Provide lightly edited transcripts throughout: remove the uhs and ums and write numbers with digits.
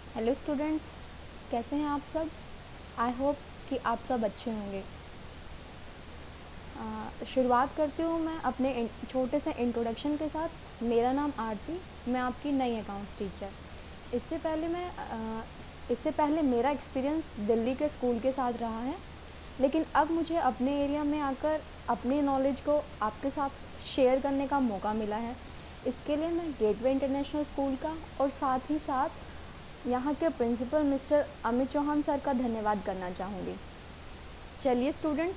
Hello students, कैसे हैं आप सब। आई होप कि आप सब अच्छे होंगे। शुरुआत करती हूँ मैं अपने छोटे से इंट्रोडक्शन के साथ। मेरा नाम आरती, मैं आपकी नई अकाउंट्स टीचर। इससे पहले मेरा एक्सपीरियंस दिल्ली के स्कूल के साथ रहा है, लेकिन अब मुझे अपने एरिया में आकर अपने नॉलेज को आपके साथ शेयर करने का मौका मिला है। इसके लिए मैं गेटवे इंटरनेशनल स्कूल का और साथ ही साथ यहाँ के principal mister Amit Chauhan sir का धन्यवाद करना चाहूँगी। चलिए स्टूडेंट्स,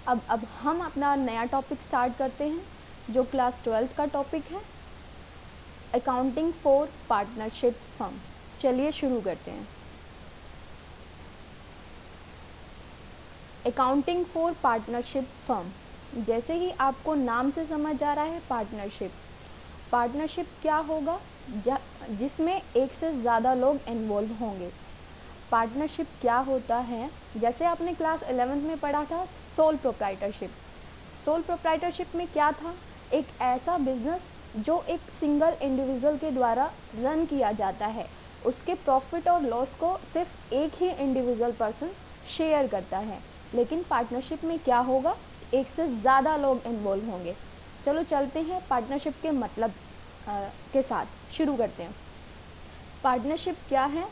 अब हम अपना नया टॉपिक स्टार्ट करते हैं, जो क्लास 12th का टॉपिक है, अकाउंटिंग फॉर पार्टनरशिप फर्म। चलिए शुरू करते हैं। अकाउंटिंग फॉर पार्टनरशिप फर्म, जैसे ही आपको नाम से समझ आ रहा है पार्टनरशिप क्या होगा, जिसमें एक से ज़्यादा लोग इन्वॉल्व होंगे। पार्टनरशिप क्या होता है, जैसे आपने क्लास 11th में पढ़ा था सोल प्रोप्राइटरशिप। सोल प्रोप्राइटरशिप में क्या था, एक ऐसा बिजनेस जो एक सिंगल इंडिविजुअल के द्वारा रन किया जाता है। उसके प्रॉफिट और लॉस को सिर्फ एक ही इंडिविजुअल पर्सन शेयर करता है। लेकिन पार्टनरशिप में क्या होगा, एक से ज़्यादा लोग इन्वॉल्व होंगे। चलो चलते हैं पार्टनरशिप के मतलब के साथ शुरू करते हैं। पार्टनरशिप क्या है।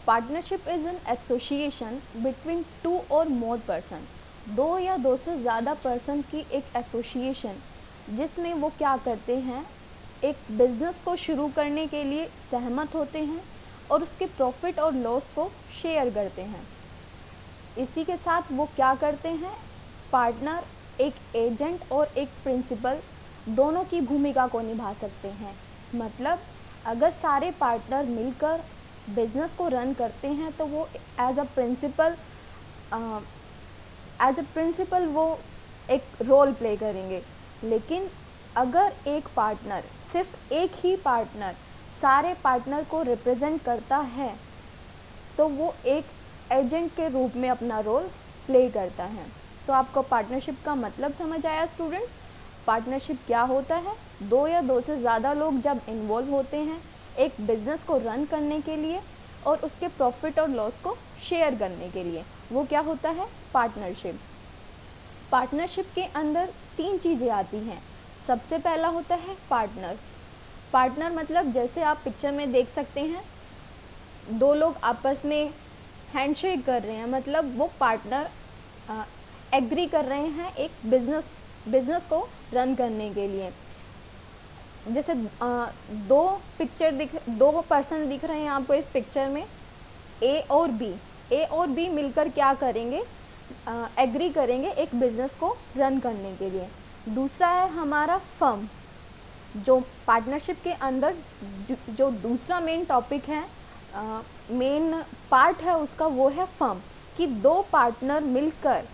Partnership is an association between two और मोर पर्सन, दो या दो से ज़्यादा पर्सन की एक एसोसिएशन, जिसमें वो क्या करते हैं, एक बिज़नेस को शुरू करने के लिए सहमत होते हैं और उसके प्रॉफिट और लॉस को शेयर करते हैं। इसी के साथ वो क्या करते हैं, पार्टनर एक एजेंट और एक प्रिंसिपल दोनों की भूमिका को निभा सकते हैं। मतलब अगर सारे पार्टनर मिलकर बिज़नेस को रन करते हैं तो वो एज अ प्रिंसिपल वो एक रोल प्ले करेंगे। लेकिन अगर एक पार्टनर, सिर्फ एक ही पार्टनर सारे पार्टनर को रिप्रेजेंट करता है, तो वो एक एजेंट के रूप में अपना रोल प्ले करता है। तो आपको पार्टनरशिप का मतलब समझ आया स्टूडेंट। पार्टनरशिप क्या होता है, दो या दो से ज़्यादा लोग जब इन्वॉल्व होते हैं एक बिज़नेस को रन करने के लिए और उसके प्रॉफिट और लॉस को शेयर करने के लिए, वो क्या होता है, पार्टनरशिप। पार्टनरशिप के अंदर तीन चीज़ें आती हैं। सबसे पहला होता है पार्टनर। पार्टनर मतलब जैसे आप पिक्चर में देख सकते हैं, दो लोग आपस में हैंडशेक कर रहे हैं, मतलब वो पार्टनर एग्री कर रहे हैं एक बिज़नेस को रन करने के लिए। जैसे दो पर्सन दिख रहे हैं आपको इस पिक्चर में, ए और बी मिलकर क्या करेंगे, एग्री करेंगे एक बिज़नेस को रन करने के लिए। दूसरा है हमारा फर्म, जो पार्टनरशिप के अंदर जो दूसरा मेन टॉपिक है, मेन पार्ट है उसका, वो है फर्म। कि दो पार्टनर मिलकर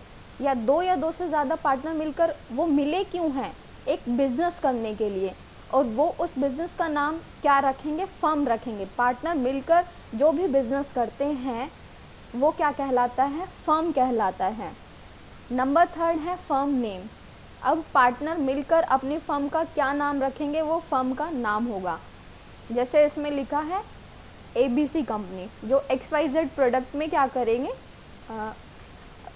या दो से ज़्यादा पार्टनर मिलकर वो मिले क्यों हैं, एक बिज़नेस करने के लिए, और वो उस बिज़नेस का नाम क्या रखेंगे, फर्म रखेंगे। पार्टनर मिलकर जो भी बिज़नेस करते हैं वो क्या कहलाता है, फर्म कहलाता है। नंबर 3 है फर्म नेम। अब पार्टनर मिलकर अपनी फर्म का क्या नाम रखेंगे, वो फर्म का नाम होगा। जैसे इसमें लिखा है ABC कंपनी, जो XYZ प्रोडक्ट में क्या करेंगे,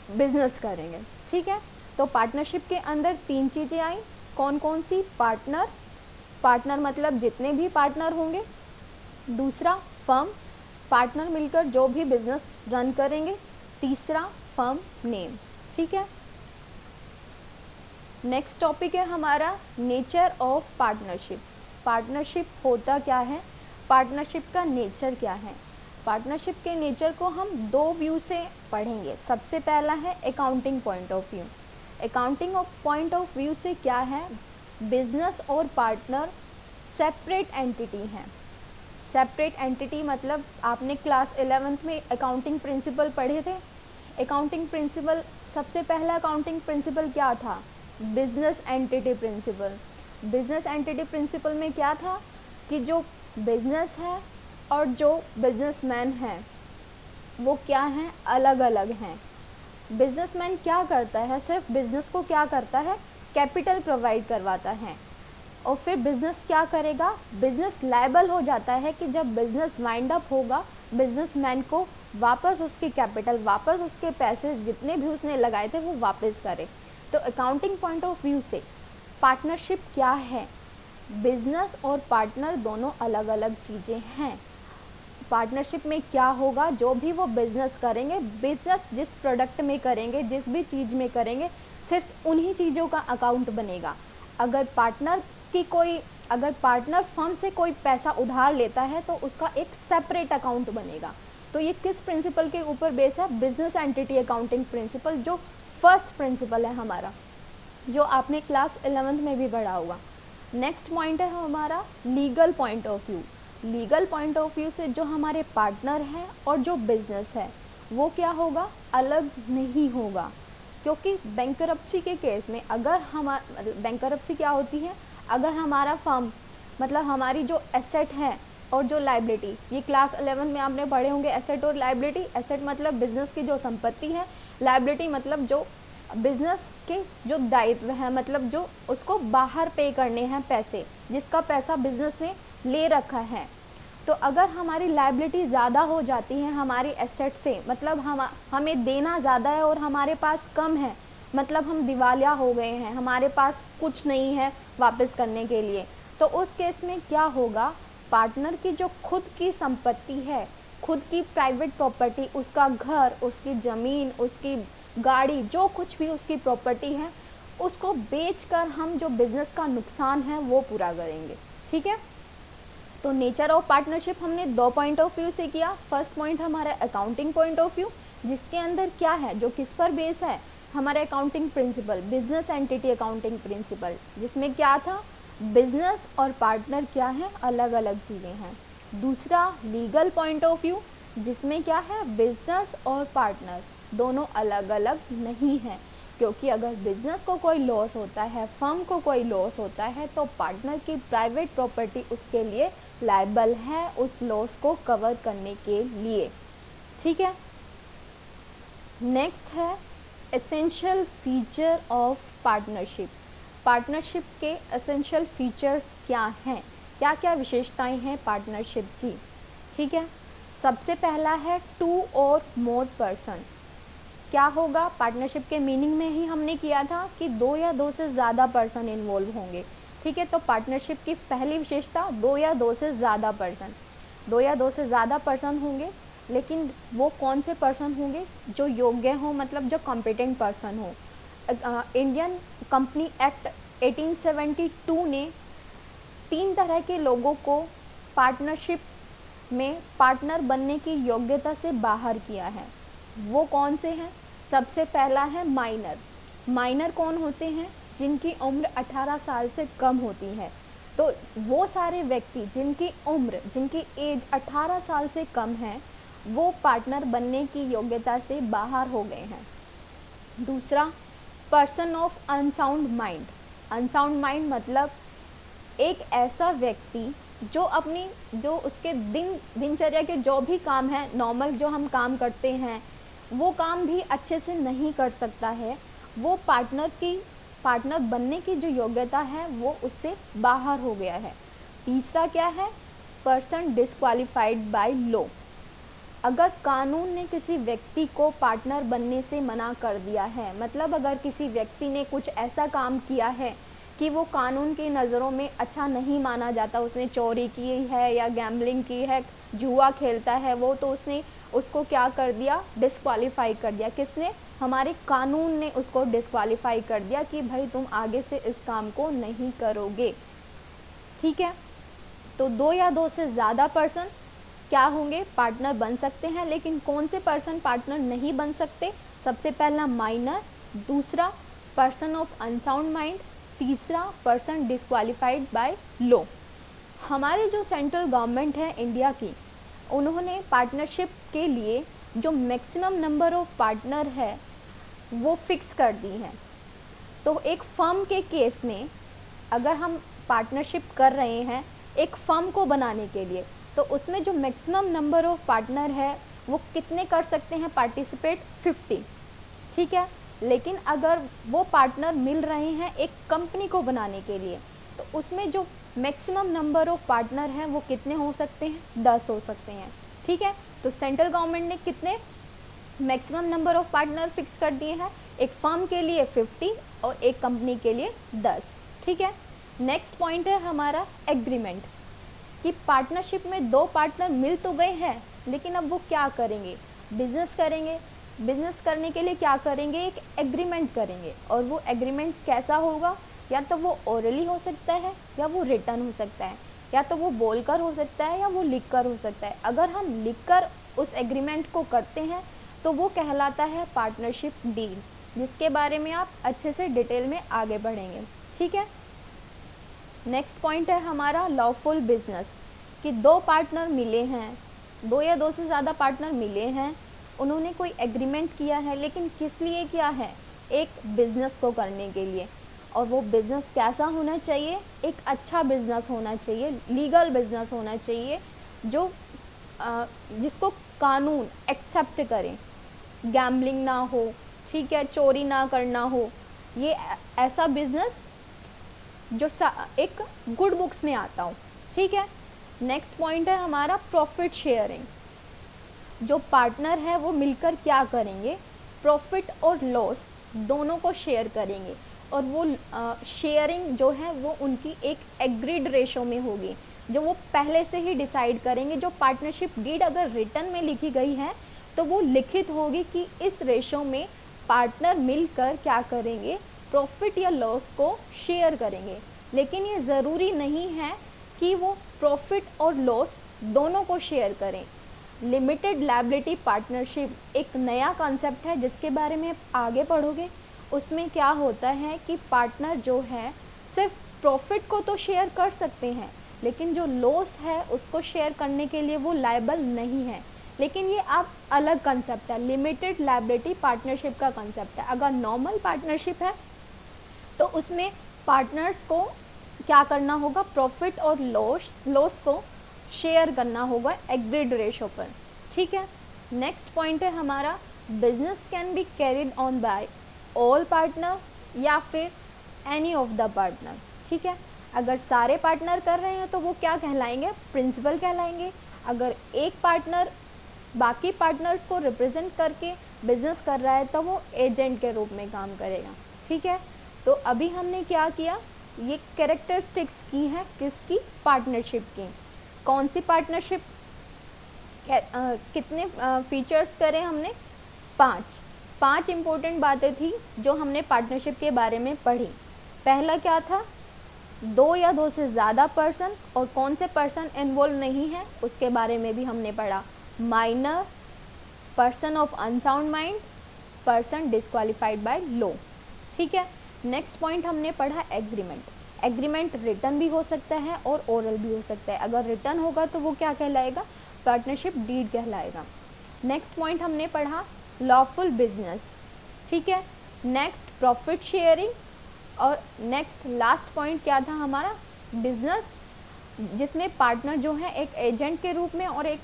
बिजनेस करेंगे। ठीक है, तो पार्टनरशिप के अंदर तीन चीज़ें आई। कौन कौन सी, पार्टनर मतलब जितने भी पार्टनर होंगे। दूसरा फर्म, पार्टनर मिलकर जो भी बिजनेस रन करेंगे। तीसरा फर्म नेम। ठीक है, नेक्स्ट टॉपिक है हमारा नेचर ऑफ पार्टनरशिप। पार्टनरशिप होता क्या है, पार्टनरशिप का नेचर क्या है। पार्टनरशिप के नेचर को हम दो व्यू से पढ़ेंगे। सबसे पहला है accounting point of view. Accounting point of view से क्या है, बिजनेस और पार्टनर सेपरेट एंटिटी हैं। सेपरेट एंटिटी मतलब आपने क्लास 11th में अकाउंटिंग प्रिंसिपल पढ़े थे। अकाउंटिंग प्रिंसिपल, सबसे पहला अकाउंटिंग प्रिंसिपल क्या था, business entity principle. Business entity principle में क्या था कि जो बिजनेस है और जो बिजनेसमैन है वो क्या हैं, अलग अलग हैं। बिजनेसमैन क्या करता है, सिर्फ बिजनेस को क्या करता है, कैपिटल प्रोवाइड करवाता है। और फिर बिज़नेस क्या करेगा, बिज़नेस लायबल हो जाता है कि जब बिज़नेस वाइंड अप होगा, बिजनेसमैन को वापस उसकी कैपिटल, वापस उसके पैसे जितने भी उसने लगाए थे वो वापस करे। तो अकाउंटिंग पॉइंट ऑफ व्यू से पार्टनरशिप क्या है, बिजनेस और पार्टनर दोनों अलग अलग चीज़ें हैं। पार्टनरशिप में क्या होगा, जो भी वो बिज़नेस करेंगे, बिज़नेस जिस प्रोडक्ट में करेंगे, जिस भी चीज़ में करेंगे, सिर्फ उन्हीं चीज़ों का अकाउंट बनेगा। अगर पार्टनर फर्म से कोई पैसा उधार लेता है तो उसका एक सेपरेट अकाउंट बनेगा। तो ये किस प्रिंसिपल के ऊपर बेस है, बिजनेस एंटिटी अकाउंटिंग प्रिंसिपल, जो फर्स्ट प्रिंसिपल है हमारा, जो आपने क्लास 11th में भी पढ़ा होगा। नेक्स्ट पॉइंट है हमारा legal point of view. Legal point of view से जो हमारे पार्टनर हैं और जो बिजनेस है वो क्या होगा, अलग नहीं होगा। क्योंकि बैंकरप्सी के केस में अगर बैंकरप्सी क्या होती है, अगर हमारा फर्म मतलब हमारी जो एसेट है और जो लाइबिलिटी, ये क्लास 11 में आपने पढ़े होंगे एसेट और लाइबिलिटी। एसेट मतलब बिजनेस की जो संपत्ति है, लाइबिलिटी मतलब जो बिजनेस के जो दायित्व है, मतलब जो उसको बाहर पे करने हैं पैसे, जिसका पैसा बिजनेस ने ले रखा है। तो अगर हमारी लाइबिलिटी ज़्यादा हो जाती है हमारी एसेट से, मतलब हमें देना ज़्यादा है और हमारे पास कम है, मतलब हम दिवालिया हो गए हैं, हमारे पास कुछ नहीं है वापस करने के लिए, तो उस केस में क्या होगा, पार्टनर की जो खुद की संपत्ति है, खुद की प्राइवेट प्रॉपर्टी, उसका घर, उसकी ज़मीन, उसकी गाड़ी, जो कुछ भी उसकी प्रॉपर्टी है, उसको बेचकर हम जो बिज़नेस का नुकसान है वो पूरा करेंगे। ठीक है, तो नेचर ऑफ पार्टनरशिप हमने 2 पॉइंट ऑफ व्यू से किया। फर्स्ट पॉइंट हमारा अकाउंटिंग पॉइंट ऑफ व्यू, जिसके अंदर क्या है, जो किस पर बेस है, हमारे accounting principle, business entity accounting principle, जिसमें क्या था, बिजनेस और पार्टनर क्या है, अलग अलग चीज़ें हैं। दूसरा लीगल पॉइंट ऑफ व्यू, जिसमें क्या है, बिजनेस और पार्टनर दोनों अलग अलग नहीं हैं। क्योंकि अगर बिजनेस को कोई लॉस होता है, फर्म को कोई लॉस होता है, तो पार्टनर की प्राइवेट प्रॉपर्टी उसके लिए लायबल है उस लॉस को कवर करने के लिए। ठीक है, नेक्स्ट है essential feature of partnership. Partnership के एसेंशियल फीचर्स क्या हैं, क्या क्या विशेषताएं हैं पार्टनरशिप की। ठीक है, सबसे पहला है 2 और मोर पर्सन। क्या होगा, पार्टनरशिप के मीनिंग में ही हमने किया था कि 2 या 2 से ज़्यादा पर्सन इन्वॉल्व होंगे। ठीक है, तो पार्टनरशिप की पहली विशेषता 2 या 2 से ज़्यादा पर्सन। 2 या 2 से ज़्यादा पर्सन होंगे, लेकिन वो कौन से पर्सन होंगे, जो योग्य हों, मतलब जो कॉम्पिटेंट पर्सन हो। इंडियन कंपनी एक्ट 1872 ने 3 तरह के लोगों को पार्टनरशिप में पार्टनर बनने की योग्यता से बाहर किया है। वो कौन से हैं, सबसे पहला है माइनर। माइनर कौन होते हैं, जिनकी उम्र 18 साल से कम होती है। तो वो सारे व्यक्ति जिनकी उम्र, जिनकी एज 18 साल से कम है, वो पार्टनर बनने की योग्यता से बाहर हो गए हैं। दूसरा, person of unsound mind. Unsound mind मतलब एक ऐसा व्यक्ति जो उसके दिनचर्या के जो भी काम है, नॉर्मल जो हम काम करते हैं, वो काम भी अच्छे से नहीं कर सकता है, वो पार्टनर बनने की जो योग्यता है वो उससे बाहर हो गया है। तीसरा क्या है, पर्सन डिस्क्वालिफाइड बाय लॉ। अगर कानून ने किसी व्यक्ति को पार्टनर बनने से मना कर दिया है, मतलब अगर किसी व्यक्ति ने कुछ ऐसा काम किया है कि वो कानून की नज़रों में अच्छा नहीं माना जाता, उसने चोरी की है या गैम्बलिंग की है, जुआ खेलता है वो, तो उसने उसको क्या कर दिया, डिस्क्वालीफाई कर दिया। किसने, हमारे कानून ने उसको डिस्क्वालीफाई कर दिया कि भाई तुम आगे से इस काम को नहीं करोगे। ठीक है, तो 2 या 2 से ज़्यादा पर्सन क्या होंगे, पार्टनर बन सकते हैं। लेकिन कौन से पर्सन पार्टनर नहीं बन सकते, सबसे पहला माइनर, दूसरा पर्सन ऑफ अनसाउंड माइंड, तीसरा पर्सन डिस्क्वालीफाइड बाय लॉ। हमारे जो सेंट्रल गवर्नमेंट है इंडिया की, उन्होंने पार्टनरशिप के लिए जो मैक्सिमम नंबर ऑफ पार्टनर है वो फिक्स कर दी है। तो एक फर्म के केस में अगर हम पार्टनरशिप कर रहे हैं एक फर्म को बनाने के लिए, तो उसमें जो मैक्सिमम नंबर ऑफ पार्टनर है वो कितने कर सकते हैं पार्टिसिपेट, 50। ठीक है, लेकिन अगर वो पार्टनर मिल रहे हैं एक कंपनी को बनाने के लिए, तो उसमें जो मैक्सिमम नंबर ऑफ पार्टनर हैं वो कितने हो सकते हैं, 10 हो सकते हैं। ठीक है, तो सेंट्रल गवर्नमेंट ने कितने maximum number of partner fix कर दिए हैं, एक फर्म के लिए 50 और एक कंपनी के लिए 10। ठीक है, नेक्स्ट पॉइंट है हमारा एग्रीमेंट, कि पार्टनरशिप में दो पार्टनर मिल तो गए हैं, लेकिन अब वो क्या करेंगे, बिजनेस करेंगे। बिजनेस करने के लिए क्या करेंगे, एक एग्रीमेंट करेंगे। और वो एग्रीमेंट कैसा होगा, या तो वो ओरली हो सकता है या वो रिटर्न हो सकता है, या तो वो बोलकर हो सकता है या वो लिखकर हो सकता है। अगर हम लिखकर उस एग्रीमेंट को करते हैं तो वो कहलाता है पार्टनरशिप डील, जिसके बारे में आप अच्छे से डिटेल में आगे बढ़ेंगे। ठीक है, नेक्स्ट पॉइंट है हमारा लॉफुल बिजनेस, कि दो पार्टनर मिले हैं, दो या दो से ज़्यादा पार्टनर मिले हैं, उन्होंने कोई एग्रीमेंट किया है, लेकिन किस लिए किया है, एक बिज़नेस को करने के लिए। और वो बिज़नेस कैसा होना चाहिए, एक अच्छा बिज़नेस होना चाहिए, लीगल बिज़नेस होना चाहिए, जो जिसको कानून एक्सेप्ट करे, गैम्बलिंग ना हो, ठीक है, चोरी ना करना हो, ये ऐसा बिज़नेस जो एक गुड बुक्स में आता हो। ठीक है, नेक्स्ट पॉइंट है हमारा प्रॉफिट शेयरिंग, जो पार्टनर है वो मिलकर क्या करेंगे, प्रॉफिट और लॉस दोनों को शेयर करेंगे। और वो शेयरिंग जो है वो उनकी एक एग्रीड रेशो में होगी, जो वो पहले से ही डिसाइड करेंगे। जो पार्टनरशिप डीड अगर रिटर्न में लिखी गई है तो वो लिखित होगी कि इस रेशो में पार्टनर मिलकर क्या करेंगे, प्रॉफिट या लॉस को शेयर करेंगे। लेकिन ये ज़रूरी नहीं है कि वो प्रॉफिट और लॉस दोनों को शेयर करें। लिमिटेड लायबिलिटी पार्टनरशिप एक नया कॉन्सेप्ट है जिसके बारे में आप आगे पढ़ोगे। उसमें क्या होता है कि पार्टनर जो है सिर्फ प्रॉफिट को तो शेयर कर सकते हैं, लेकिन जो लॉस है उसको शेयर करने के लिए वो लायबल नहीं है। लेकिन ये आप अलग कंसेप्ट है, लिमिटेड लायबिलिटी पार्टनरशिप का कंसेप्ट है। अगर नॉर्मल पार्टनरशिप है तो उसमें पार्टनर्स को क्या करना होगा, प्रॉफिट और लॉस को शेयर करना होगा एग्रीड रेशो पर। ठीक है, नेक्स्ट पॉइंट है हमारा business can be carried on by all partner या फिर एनी ऑफ द पार्टनर। ठीक है, अगर सारे पार्टनर कर रहे हैं तो वो क्या कहलाएंगे, प्रिंसिपल कहलाएंगे। अगर एक पार्टनर बाकी पार्टनर्स को रिप्रेजेंट करके बिजनेस कर रहा है तो वो एजेंट के रूप में काम करेगा। ठीक है, तो अभी हमने क्या किया, ये कैरेक्टरिस्टिक्स की है किसकी, पार्टनरशिप की। कौन सी पार्टनरशिप, कितने फीचर्स करें हमने, 5 इम्पोर्टेंट बातें थी जो हमने पार्टनरशिप के बारे में पढ़ी। पहला क्या था, दो या दो से ज़्यादा पर्सन, और कौन से पर्सन इन्वॉल्व नहीं है उसके बारे में भी हमने पढ़ा। Minor, person of unsound mind, person disqualified by law. ठीक है, नेक्स्ट पॉइंट हमने पढ़ा एग्रीमेंट। एग्रीमेंट रिटर्न भी हो सकता है और ओरल भी हो सकता है। अगर रिटर्न होगा तो वो क्या कहलाएगा, पार्टनरशिप डीड कहलाएगा। नेक्स्ट पॉइंट हमने पढ़ा लॉफुल बिजनेस। ठीक है, नेक्स्ट प्रॉफिट शेयरिंग, और नेक्स्ट लास्ट पॉइंट क्या था हमारा, बिजनेस, जिसमें पार्टनर जो है एक एजेंट के रूप में और एक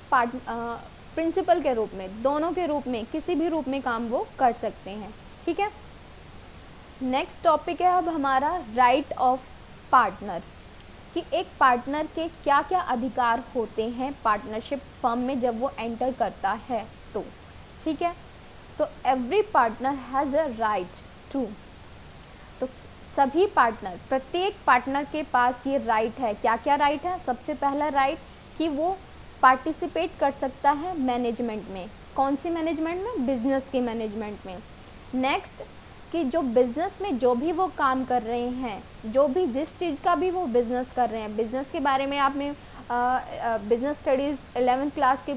प्रिंसिपल के रूप में, दोनों के रूप में, किसी भी रूप में काम वो कर सकते हैं। ठीक है, नेक्स्ट टॉपिक है अब हमारा राइट ऑफ पार्टनर, कि एक पार्टनर के क्या क्या अधिकार होते हैं पार्टनरशिप फर्म में जब वो एंटर करता है तो। ठीक है, तो every partner has a right to, तो सभी पार्टनर, प्रत्येक पार्टनर के पास ये राइट है। क्या क्या राइट है, सबसे पहला राइट कि वो पार्टिसिपेट कर सकता है मैनेजमेंट में। कौन सी मैनेजमेंट में, बिजनेस के मैनेजमेंट में। नेक्स्ट कि जो बिज़नेस में जो भी वो काम कर रहे हैं, जो भी जिस चीज़ का भी वो बिज़नेस कर रहे हैं, बिज़नेस के बारे में आपने बिज़नेस स्टडीज़ 11th क्लास के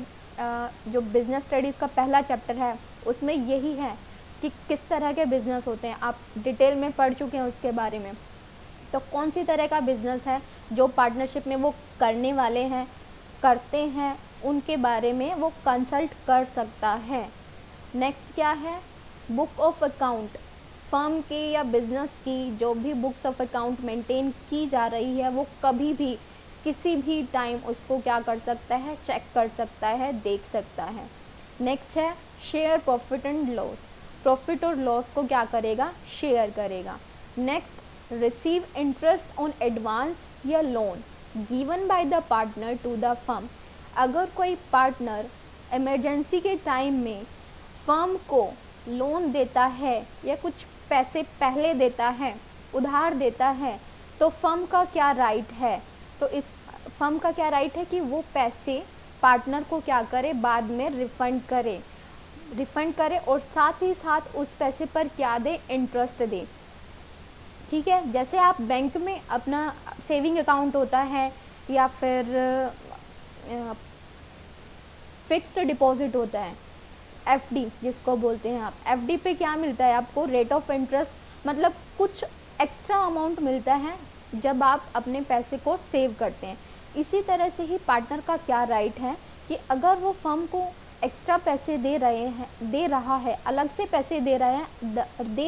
जो बिज़नेस स्टडीज़ का पहला चैप्टर है उसमें यही है कि किस तरह के बिज़नेस होते हैं, आप डिटेल में पढ़ चुके हैं उसके बारे में। तो कौन सी तरह का बिज़नेस है जो पार्टनरशिप में वो करने वाले हैं, करते हैं, उनके बारे में वो कंसल्ट कर सकता है। नेक्स्ट क्या है, बुक ऑफ अकाउंट, फर्म की या बिज़नेस की जो भी बुक्स ऑफ अकाउंट मेंटेन की जा रही है वो कभी भी किसी भी टाइम उसको क्या कर सकता है, चेक कर सकता है, देख सकता है। नेक्स्ट है share profit and loss, profit और लॉस को क्या करेगा, शेयर करेगा। Next receive interest on advance या loan given by the partner to the firm। अगर कोई पार्टनर इमरजेंसी के टाइम में फर्म को लोन देता है या कुछ पैसे पहले देता है, उधार देता है, तो फर्म का क्या राइट है? तो इस फर्म का क्या राइट है कि वो पैसे पार्टनर को क्या करे, बाद में रिफ़ंड करे और साथ ही साथ उस पैसे पर क्या दे, इंटरेस्ट दे। ठीक है, जैसे आप बैंक में अपना सेविंग अकाउंट होता है या फिर फिक्स्ड डिपॉजिट होता है, एफडी जिसको बोलते हैं आप, एफडी पे क्या मिलता है आपको? रेट ऑफ इंटरेस्ट, मतलब कुछ एक्स्ट्रा अमाउंट मिलता है जब आप अपने पैसे को सेव करते हैं। इसी तरह से ही पार्टनर का क्या राइट है कि अगर वो फर्म को एक्स्ट्रा पैसे दे रहा है, अलग से पैसे दे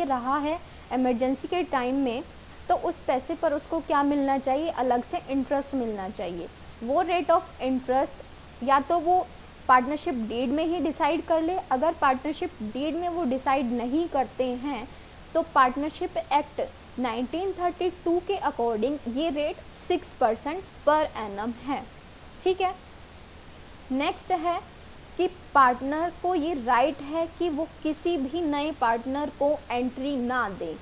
रहा है इमरजेंसी के टाइम में, तो उस पैसे पर उसको क्या मिलना चाहिए? अलग से इंटरेस्ट मिलना चाहिए। वो रेट ऑफ इंटरेस्ट या तो वो पार्टनरशिप डीड में ही डिसाइड कर ले। अगर पार्टनरशिप डीड में वो डिसाइड नहीं करते हैं तो पार्टनरशिप एक्ट 1932 के अकॉर्डिंग ये रेट 6% पर एनम है। ठीक है, नेक्स्ट है कि पार्टनर को ये राइट है कि वो किसी भी नए पार्टनर को एंट्री ना दे।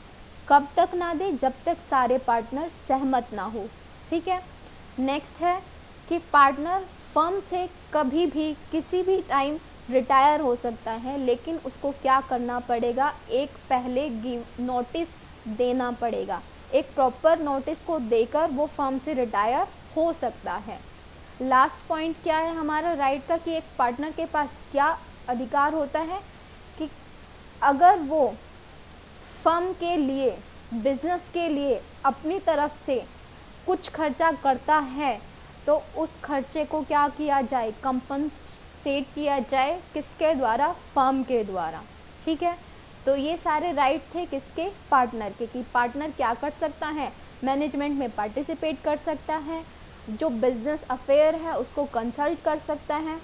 कब तक ना दे? जब तक सारे पार्टनर सहमत ना हो। ठीक है, नेक्स्ट है कि पार्टनर फर्म से कभी भी किसी भी टाइम रिटायर हो सकता है, लेकिन उसको क्या करना पड़ेगा? एक पहले नोटिस देना पड़ेगा। एक प्रॉपर नोटिस को देकर वो फर्म से रिटायर हो सकता है। लास्ट पॉइंट क्या है हमारा राइट का कि एक पार्टनर के पास क्या अधिकार होता है कि अगर वो फर्म के लिए, बिजनेस के लिए अपनी तरफ से कुछ खर्चा करता है तो उस खर्चे को क्या किया जाए? कंपनसेट किया जाए। किसके द्वारा? फर्म के द्वारा। ठीक है, तो ये सारे राइट थे किसके? पार्टनर के, कि पार्टनर क्या कर सकता है? मैनेजमेंट में पार्टिसिपेट कर सकता है, जो बिजनेस अफेयर है उसको कंसल्ट कर सकता है,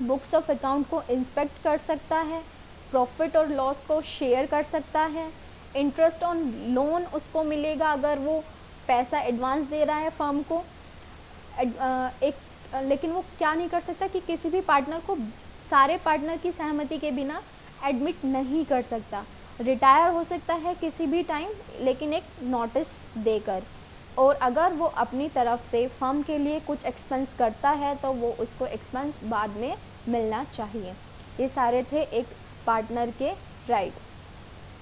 बुक्स ऑफ अकाउंट को इंस्पेक्ट कर सकता है, प्रॉफिट और लॉस को शेयर कर सकता है, इंटरेस्ट ऑन लोन उसको मिलेगा अगर वो पैसा एडवांस दे रहा है फर्म को। लेकिन वो क्या नहीं कर सकता कि किसी भी पार्टनर को सारे पार्टनर की सहमति के बिना एडमिट नहीं कर सकता। रिटायर हो सकता है किसी भी टाइम, लेकिन एक नोटिस देकर। और अगर वो अपनी तरफ से फर्म के लिए कुछ एक्सपेंस करता है तो वो उसको एक्सपेंस बाद में मिलना चाहिए। ये सारे थे एक पार्टनर के राइट।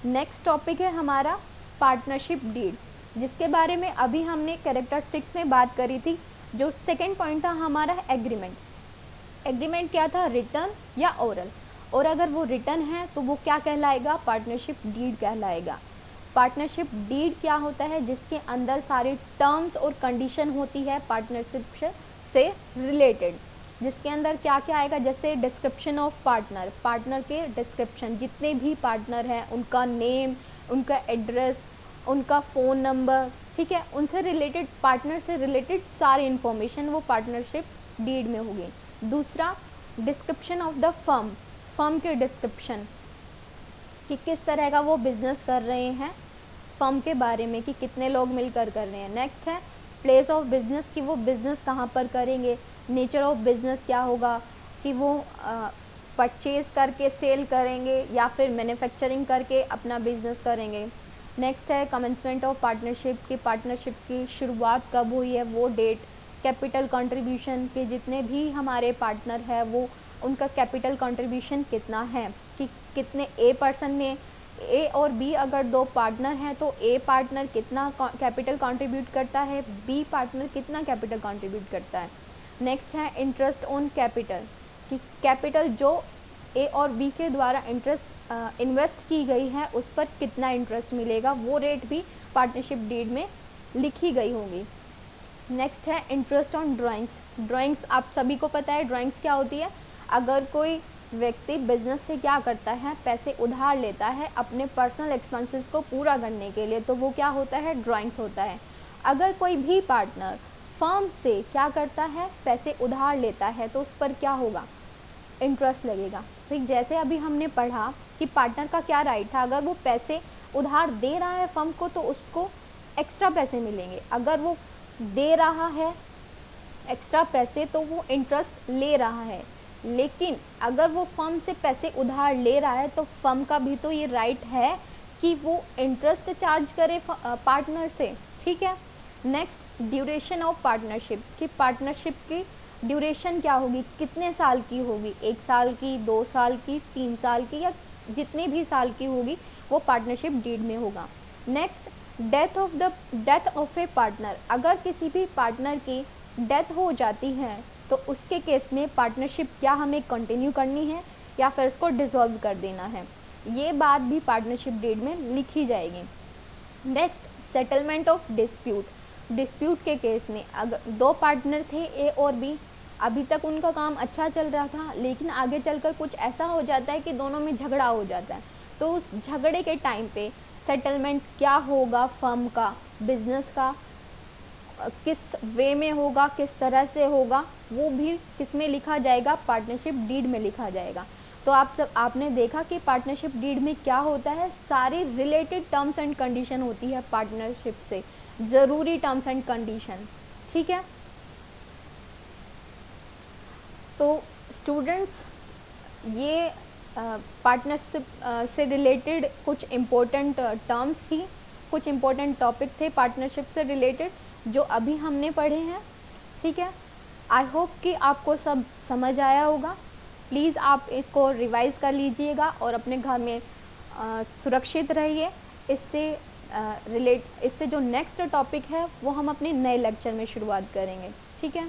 नेक्स्ट टॉपिक है हमारा पार्टनरशिप डीड, जिसके बारे में अभी हमने कैरेक्टरिस्टिक्स में बात करी थी। जो सेकंड पॉइंट था हमारा एग्रीमेंट। एग्रीमेंट क्या था? रिटन या ओरल। और अगर वो रिटन है तो वो क्या कहलाएगा? पार्टनरशिप डीड कहलाएगा। पार्टनरशिप डीड क्या होता है? जिसके अंदर सारी टर्म्स और कंडीशन होती है पार्टनरशिप से रिलेटेड, जिसके अंदर क्या क्या आएगा? जैसे डिस्क्रिप्शन ऑफ पार्टनर, पार्टनर के डिस्क्रिप्शन, जितने भी पार्टनर हैं उनका नेम, उनका एड्रेस, उनका फ़ोन नंबर, ठीक है, उनसे रिलेटेड, पार्टनर से रिलेटेड सारी इन्फॉर्मेशन वो पार्टनरशिप डीड में होगी। दूसरा, description of the firm, firm के डिस्क्रिप्शन कि किस तरह का वो बिज़नेस कर रहे हैं, फर्म के बारे में कि कितने लोग मिलकर कर रहे हैं। नेक्स्ट है प्लेस ऑफ बिज़नेस, कि वो बिज़नेस कहाँ पर करेंगे। नेचर ऑफ बिज़नेस क्या होगा कि वो परचेज़ करके सेल करेंगे या फिर मैन्युफैक्चरिंग करके अपना बिज़नेस करेंगे। नेक्स्ट है कमेंसमेंट ऑफ पार्टनरशिप, की पार्टनरशिप की शुरुआत कब हुई है वो डेट। कैपिटल कंट्रीब्यूशन, के जितने भी हमारे पार्टनर हैं वो उनका कैपिटल कंट्रीब्यूशन कितना है, कि कितने ए पर्सन ने, ए और बी अगर दो पार्टनर हैं तो ए पार्टनर कितना कैपिटल कंट्रीब्यूट करता है, बी पार्टनर कितना कैपिटल कंट्रीब्यूट करता है। नेक्स्ट है इंटरेस्ट ऑन कैपिटल, कि कैपिटल जो ए और बी के द्वारा इन्वेस्ट की गई है उस पर कितना इंटरेस्ट मिलेगा, वो रेट भी पार्टनरशिप डीड में लिखी गई होगी। नेक्स्ट है इंटरेस्ट ऑन ड्राइंग्स। ड्राइंग्स आप सभी को पता है ड्राइंग्स क्या होती है। अगर कोई व्यक्ति बिजनेस से क्या करता है, पैसे उधार लेता है अपने पर्सनल एक्सपेंसेस को पूरा करने के लिए, तो वो क्या होता है? ड्राइंग्स होता है। अगर कोई भी पार्टनर फर्म से क्या करता है, पैसे उधार लेता है, तो उस पर क्या होगा? इंटरेस्ट लगेगा। ठीक, जैसे अभी हमने पढ़ा कि पार्टनर का क्या राइट था, अगर वो पैसे उधार दे रहा है फर्म को तो उसको एक्स्ट्रा पैसे मिलेंगे। अगर वो दे रहा है एक्स्ट्रा पैसे तो वो इंटरेस्ट ले रहा है, लेकिन अगर वो फर्म से पैसे उधार ले रहा है तो फर्म का भी तो ये राइट है कि वो इंटरेस्ट चार्ज करे पार्टनर से, ठीक है। नेक्स्ट, ड्यूरेशन ऑफ पार्टनरशिप, कि पार्टनरशिप की ड्यूरेशन क्या होगी, कितने साल की होगी, 1 साल की, 2 साल की, 3 साल की, या जितनी भी साल की होगी वो पार्टनरशिप डीड में होगा। Next, death of A partner, अगर किसी भी पार्टनर की डेथ हो जाती है तो उसके केस में पार्टनरशिप क्या हमें कंटिन्यू करनी है या फिर इसको डिसॉल्व कर देना है, ये बात भी पार्टनरशिप डीड में लिखी जाएगी। Next, settlement of dispute, dispute के केस में अगर 2 पार्टनर थे ए और बी, अभी तक उनका काम अच्छा चल रहा था, लेकिन आगे चलकर कुछ ऐसा हो जाता है कि दोनों में झगड़ा हो जाता है, तो उस झगड़े के टाइम पे सेटलमेंट क्या होगा, फर्म का, बिजनेस का, किस वे में होगा, किस तरह से होगा, वो भी किस में लिखा जाएगा, पार्टनरशिप डीड में लिखा जाएगा। तो आपने देखा कि पार्टनरशिप डीड में क्या होता है, सारी रिलेटेड टर्म्स एंड कंडीशन होती है पार्टनरशिप से, ज़रूरी टर्म्स एंड कंडीशन, ठीक है। तो स्टूडेंट्स, ये पार्टनरशिप से रिलेटेड कुछ इम्पोर्टेंट टर्म्स थी, कुछ इम्पोर्टेंट टॉपिक थे पार्टनरशिप से रिलेटेड जो अभी हमने पढ़े हैं, ठीक है। आई होप कि आपको सब समझ आया होगा। प्लीज़ आप इसको रिवाइज़ कर लीजिएगा और अपने घर में सुरक्षित रहिए। इससे जो नेक्स्ट टॉपिक है वो हम अपने नए लेक्चर में शुरुआत करेंगे, ठीक है।